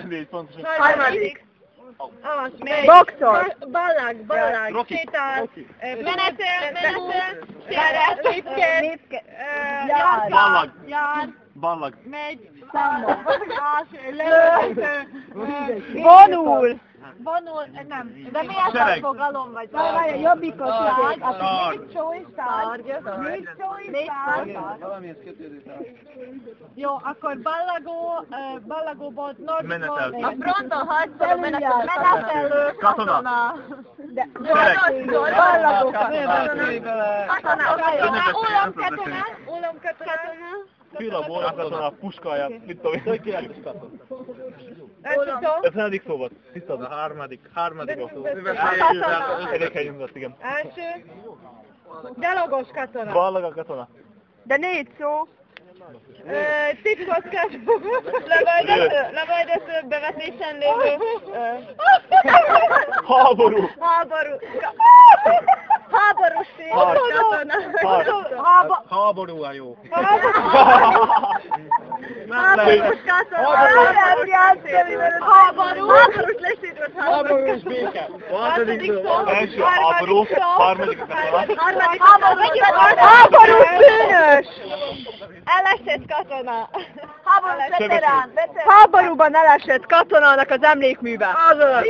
4 pontosan. Harmadik. Boxol. Ballag, sétál, menetel, szeret, lépke, jár, Ballag. megy, Vonul. vonul, nem. De mi Sereg. ez a fogalom vagy? Várj, jobbikot. Jó, akkor ballagóban, Menetel. a fronton harcoló menetelő Katona. Sereg. Ólomkatona. Fila, katona, puskája, mit tudom én. Nem tudom. Ez negyedik szó volt. Tisztad a harmadik szó. Elég helyünket, igen. Első. Gyalogos katona. Ballag a katona. De 4 szó. Titkos katona. Lövöldöző bevetésen lévő. Háború. Háborús katona. Háború a jó. Háborús katona. Háborús lesított háborús béke. Második szó. Első háború, harmadik a katona. Háborús bűnös. Elesett katona. Háborús veterán. Háborúban elesett katonának az emlékműve. Köszönöm.